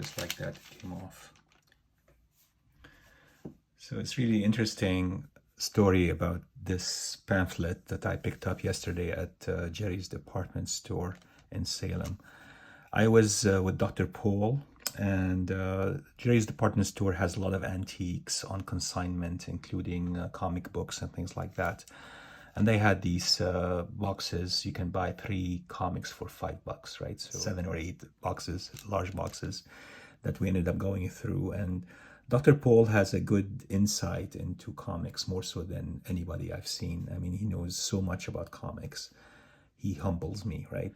just like that, it came off. So it's really interesting story about this pamphlet that I picked up yesterday at Jerry's department store in Salem. I was with Dr. Paul, and Jerry's department store has a lot of antiques on consignment, including comic books and things like that. And they had these boxes. You can buy 3 comics for $5, right? So 7 or 8 boxes, large boxes, that we ended up going through. And Dr. Paul has a good insight into comics, more so than anybody I've seen. I mean, he knows so much about comics. He humbles me, right?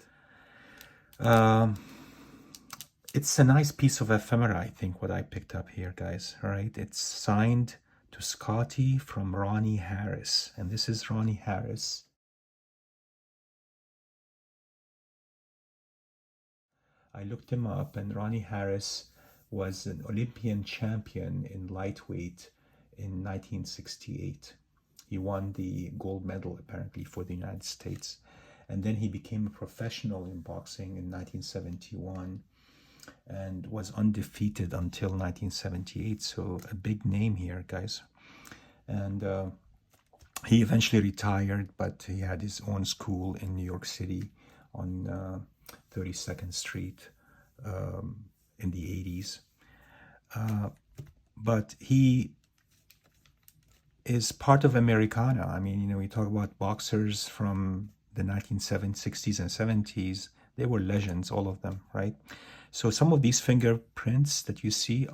It's a nice piece of ephemera, I think, what I picked up here, guys. All right, it's signed to Scotty from Ronnie Harris, and this is Ronnie Harris. I looked him up, and Ronnie Harris was an Olympian champion in lightweight in 1968. He won the gold medal, apparently, for the United States. And then he became a professional in boxing in 1971 and was undefeated until 1978. So a big name here, guys. And he eventually retired, but he had his own school in New York City on 32nd Street in the 80s. But he is part of Americana. I mean, you know, we talk about boxers from the 1960s and 70s. They were legends, all of them, right? So some of these fingerprints that you see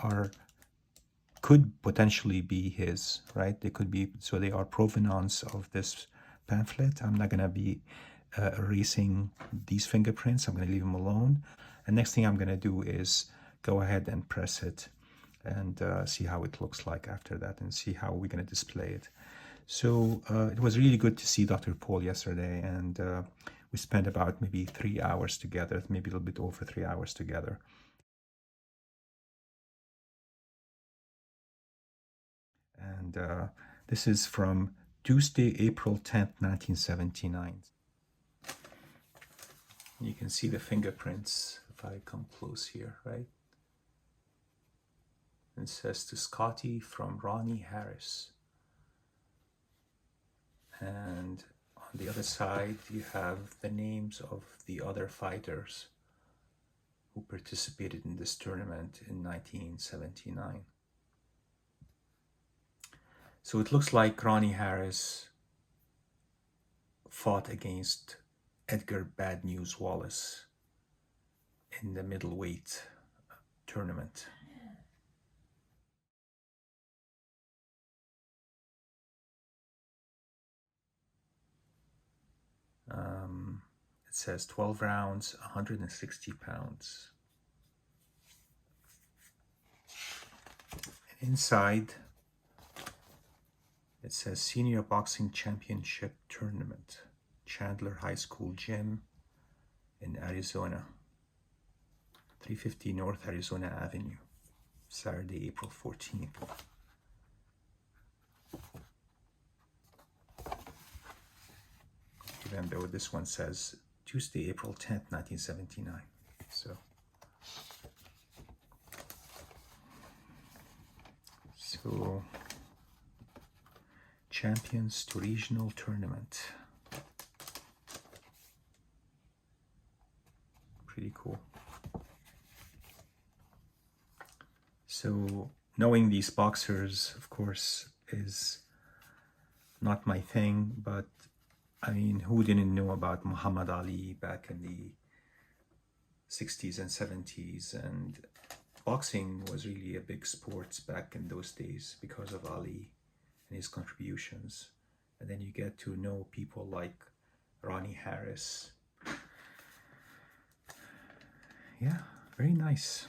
could potentially be his, right? They could be, so they are provenance of this pamphlet. I'm not going to be erasing these fingerprints. I'm going to leave them alone. And next thing I'm going to do is go ahead and press it and see how it looks like after that, and see how we're going to display it. So it was really good to see Dr. Paul yesterday, and we spent about maybe 3 hours together, maybe a little bit over 3 hours together. And this is from Tuesday, April 10th, 1979. You can see the fingerprints if I come close here, right? It says to Scotty from Ronnie Harris. And on the other side, you have the names of the other fighters who participated in this tournament in 1979. So it looks like Ronnie Harris fought against Edgar Bad News Wallace in the middleweight tournament. It says 12 rounds, 160 pounds. And inside, it says Senior Boxing Championship Tournament, Chandler High School Gym in Arizona, 350 North Arizona Avenue, Saturday, April 14th. Even though this one says Tuesday, April 10th, 1979. So Champions to Regional Tournament. Pretty cool. So knowing these boxers, of course, is not my thing, but I mean, who didn't know about Muhammad Ali back in the 60s and 70s? And boxing was really a big sport back in those days because of Ali and his contributions. And then you get to know people like Ronnie Harris. Yeah, very nice.